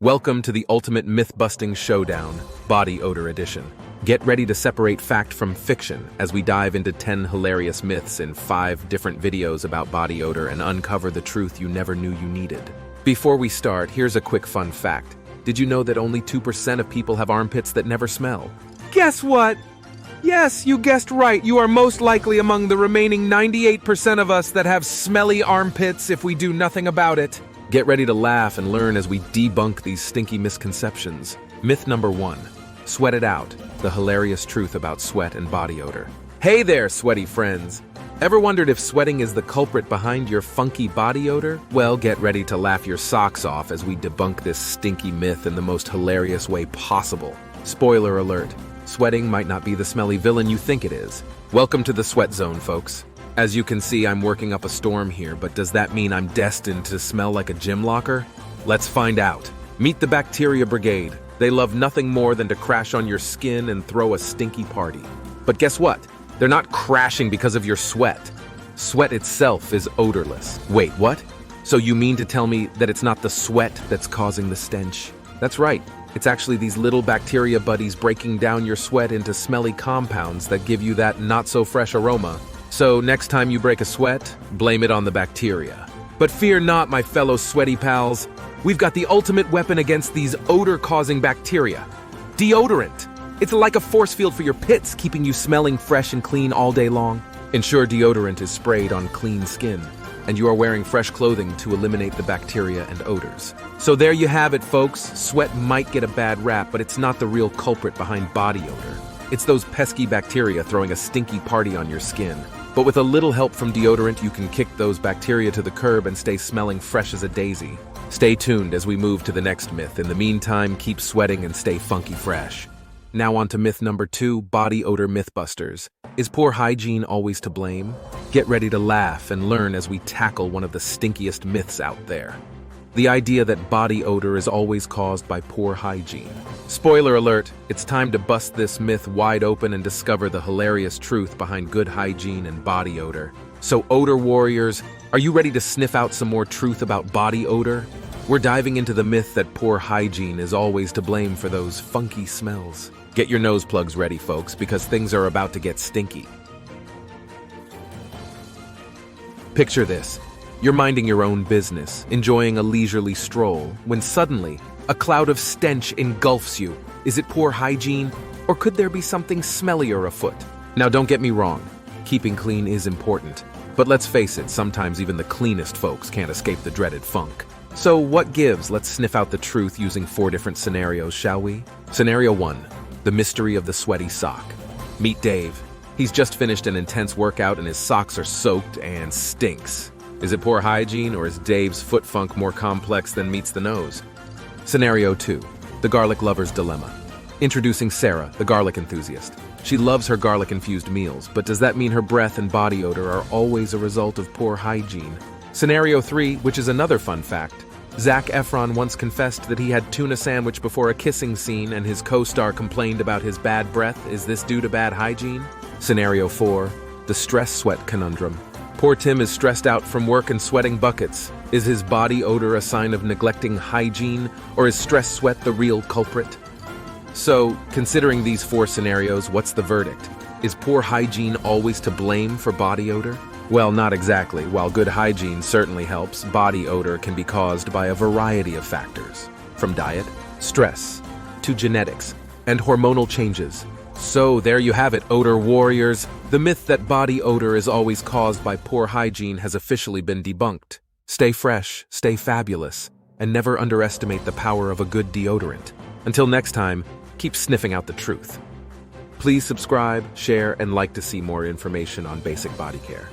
Welcome to the ultimate myth-busting showdown, Body Odor Edition. Get ready to separate fact from fiction as we dive into 10 hilarious myths in 5 different videos about body odor and uncover the truth you never knew you needed. Before we start, here's a quick fun fact. Did you know that only 2% of people have armpits that never smell? Guess what? Yes, you guessed right. You are most likely among the remaining 98% of us that have smelly armpits if we do nothing about it. Get ready to laugh and learn as we debunk these stinky misconceptions. Myth number 1. Sweat it out. The hilarious truth about sweat and body odor. Hey there, sweaty friends! Ever wondered if sweating is the culprit behind your funky body odor? Well, get ready to laugh your socks off as we debunk this stinky myth in the most hilarious way possible. Spoiler alert, sweating might not be the smelly villain you think it is. Welcome to the sweat zone, folks. As you can see, I'm working up a storm here, but does that mean I'm destined to smell like a gym locker? Let's find out. Meet the Bacteria Brigade. They love nothing more than to crash on your skin and throw a stinky party. But guess what? They're not crashing because of your sweat. Sweat itself is odorless. Wait, what? So you mean to tell me that it's not the sweat that's causing the stench? That's right. It's actually these little bacteria buddies breaking down your sweat into smelly compounds that give you that not-so-fresh aroma. So next time you break a sweat, blame it on the bacteria. But fear not, my fellow sweaty pals. We've got the ultimate weapon against these odor-causing bacteria. Deodorant. It's like a force field for your pits, keeping you smelling fresh and clean all day long. Ensure deodorant is sprayed on clean skin, and you are wearing fresh clothing to eliminate the bacteria and odors. So there you have it, folks. Sweat might get a bad rap, but it's not the real culprit behind body odor. It's those pesky bacteria throwing a stinky party on your skin. But with a little help from deodorant, you can kick those bacteria to the curb and stay smelling fresh as a daisy. Stay tuned as we move to the next myth. In the meantime, keep sweating and stay funky fresh. Now on to myth number 2, body odor mythbusters. Is poor hygiene always to blame? Get ready to laugh and learn as we tackle one of the stinkiest myths out there. The idea that body odor is always caused by poor hygiene. Spoiler alert, it's time to bust this myth wide open and discover the hilarious truth behind good hygiene and body odor. So odor warriors, are you ready to sniff out some more truth about body odor? We're diving into the myth that poor hygiene is always to blame for those funky smells. Get your nose plugs ready, folks, because things are about to get stinky. Picture this. You're minding your own business, enjoying a leisurely stroll, when suddenly, a cloud of stench engulfs you. Is it poor hygiene, or could there be something smellier afoot? Now don't get me wrong, keeping clean is important. But let's face it, sometimes even the cleanest folks can't escape the dreaded funk. So what gives? Let's sniff out the truth using 4 different scenarios, shall we? Scenario 1, the mystery of the sweaty sock. Meet Dave. He's just finished an intense workout and his socks are soaked and stinks. Is it poor hygiene, or is Dave's foot funk more complex than meets the nose? Scenario 2, the garlic lover's dilemma. Introducing Sarah, the garlic enthusiast. She loves her garlic-infused meals, but does that mean her breath and body odor are always a result of poor hygiene? Scenario 3, which is another fun fact. Zac Efron once confessed that he had tuna sandwich before a kissing scene and his co-star complained about his bad breath. Is this due to bad hygiene? Scenario 4, the stress sweat conundrum. Poor Tim is stressed out from work and sweating buckets. Is his body odor a sign of neglecting hygiene, or is stress sweat the real culprit? So, considering these 4 scenarios, what's the verdict? Is poor hygiene always to blame for body odor? Well, not exactly. While good hygiene certainly helps, body odor can be caused by a variety of factors, from diet, stress, to genetics, and hormonal changes. So there you have it, odor warriors. The myth that body odor is always caused by poor hygiene has officially been debunked. Stay fresh, stay fabulous, and never underestimate the power of a good deodorant. Until next time, keep sniffing out the truth. Please subscribe, share, and like to see more information on basic body care.